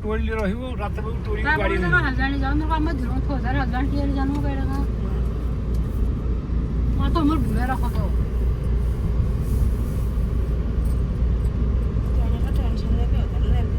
टोली रह्यो रात में टोली मैं गाड़ी बोल रहा हल्द्वानी जाऊँ मेरे को मैं जरूर हो जा हल्द्वानी के जाना पड़ेगा मैं तो उम्र भूले रखा तो जाने का टेंशन लेके होता है ना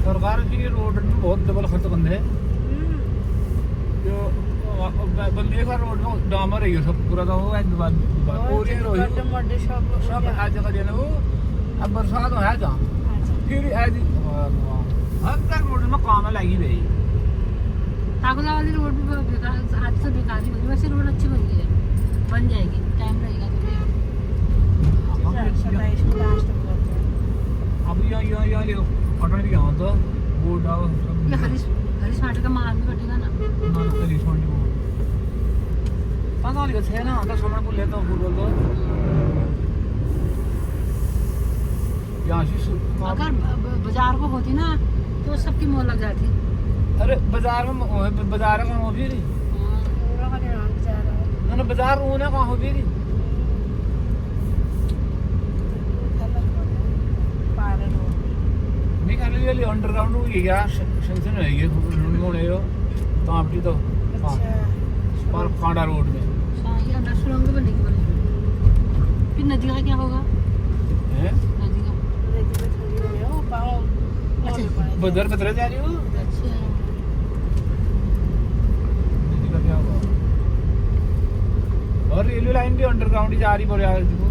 सरकार की रोड में बहुत डबल खर्च बंद है जो बंदे का रोड में डामर है ये सब पूरा का वो है पूरी रोड सब आज जगह देना वो अब बरसात हो है जाम फिर आज हर तक रोड में काम लगी भाई ताकुला वाली रोड भी बहुत बेकार आज से बेकार ही बनी वैसे रोड अच्छी बन गई है बन जाएगी टाइम लगेगा अब यहाँ ले ऑटो भी यहाँ तो बोर्ड आओ ये हरीश माटी का माल भी कटेगा ना हरीश माटी को पता नहीं कैसे है ना तो सामान को लेता हूँ बोल दो यहाँ से अगर बाजार को होती ना तो सबकी मोल लग जाती अरे बाजार में कहाँ हो भी ना बाजार होने कहाँ हो भी निकाले अंडरग्राउंड हो गया सेंक्शन है ये होने हो तो आपकी तो पर कांडा रोड में शाही अंडर सुरंग भी बनेगी बोले फिर नदी का क्या होगा हैं नदी का बदर बदर जा रही हो अच्छा नदी का क्या होगा और रेलवे लाइन भी अंडरग्राउंड ही जा रही बोले यार देखो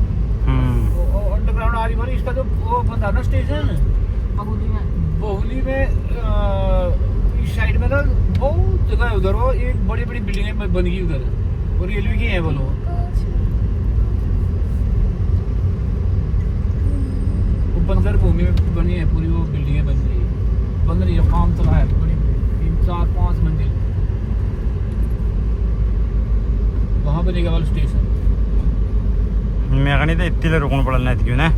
अंडरग्राउंड आ रही बोले इसका जो वो बंदा ना स्टेशन बहुली में इस साइड में ना बहुत जगह है उधर वो एक बड़ी बड़ी बिल्डिंगें बन गई उधर और रेलवे की है बोलो वो बंजर भूमि में बनी है पूरी वो बिल्डिंगें बन गई बन रही है काम तो है बड़ी 3-4-5 मंजिल वहाँ बनेगा वाला स्टेशन मैं कहनी तो इतने रुकना पड़ना है क्यों ना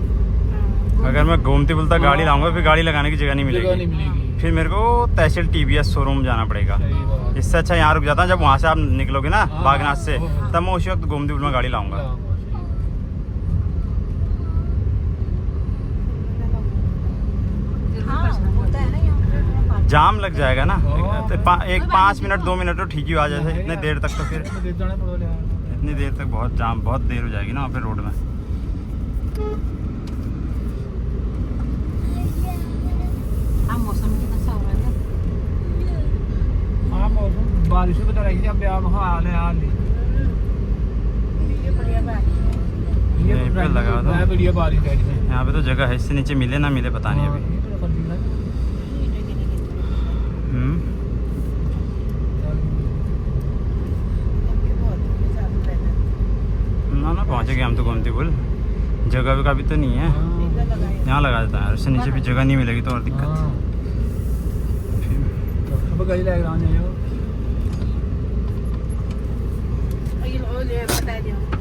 अगर मैं घूमती बुलता गाड़ी लाऊंगा फिर गाड़ी लगाने की जगह नहीं मिलेगी फिर मेरे को तहसील टीवीएस शोरूम जाना पड़ेगा इससे अच्छा यहाँ रुक जाता जब वहाँ से आप निकलोगे ना बागनाथ से तब मैं उसी वक्त घूमती बुल में गाड़ी लाऊंगा जाम लग जाएगा ना एक 5 मिनट 2 मिनट तो ठीक ही आ जाए इतने देर तक तो फिर इतनी देर तक बहुत जाम बहुत देर हो जाएगी ना वहाँ पे रोड में बारिश भी तो रही अब हाल है हाल ये लगा दो बढ़िया बारिश है यहाँ पे तो जगह है इससे नीचे मिले ना मिले पता नहीं अभी ना पहुँचेंगे हम तो घूमती बोल जगह का भी तो नहीं है यहाँ लगा देता है उससे नीचे भी जगह नहीं मिलेगी तो और दिक्कत गाड़ी लगा बता दिया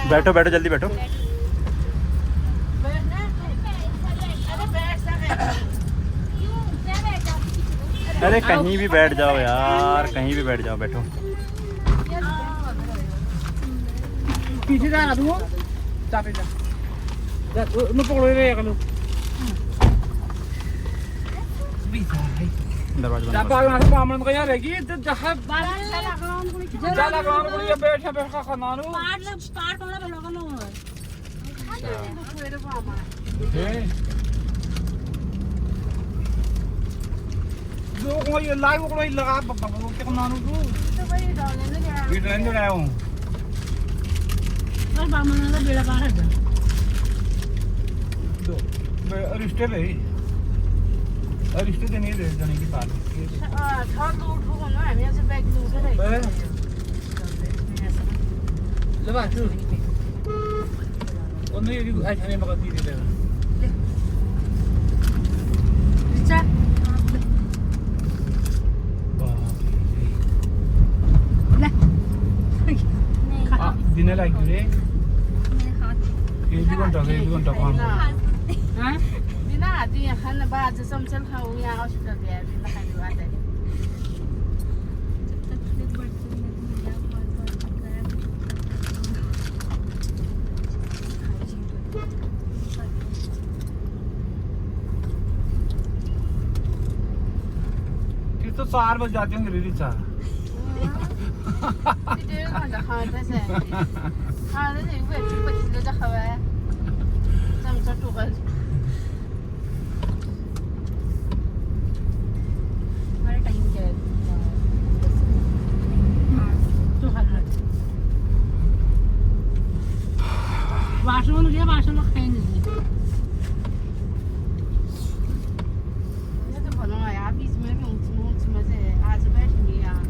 बैठो बैठो जल्दी बैठो। अरे कहीं भी बैठ जाओ यार, कहीं भी बैठ जाओ, बैठो। पीछे जा तू चापे जा नु पकड़ो रे कलो दरवाजा जा बंद बाग ना पामन को यार की तो जहां जा लगा को ये बैठ बैठ खाना नु पार कोना पे लगा लो जो को ये लाइव को लगा बाबा को क्या खाना नु तो भाई डालने दे रहा हूं और बामन का बेड़ा पार है तो रिश्ते ले रिश्ते नहीं दे जाने की बात छ तो उठो न हामी आज ब्याग लिउँछ रे ले बा तू ओने ये आज हमें मगर दी दे रिचा ले दिन लाइक रे ये भी घंटा काम हां बिना आदि यहाँ खाना बाज समचल खाऊ यहाँ हॉस्पिटल गया बिना खाने बात है फिर तो 4 बज जाते होंगे रिचा डेढ़ घंटा खाते से खाते से वे 25 किलो जा खावा है समचल टुकल वाशरूम में वाशरूम में खाई नहीं ये तो भलो है आप इसमें भी ऊंच में से आज बैठेंगे यहाँ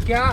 क्या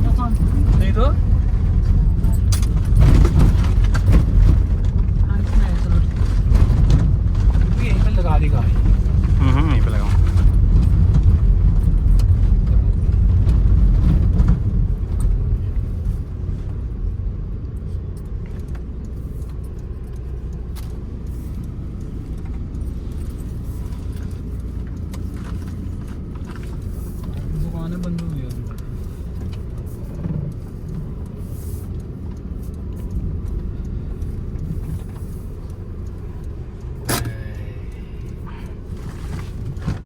तो कौन नहीं तो यहीं पे लगा दी गाड़ी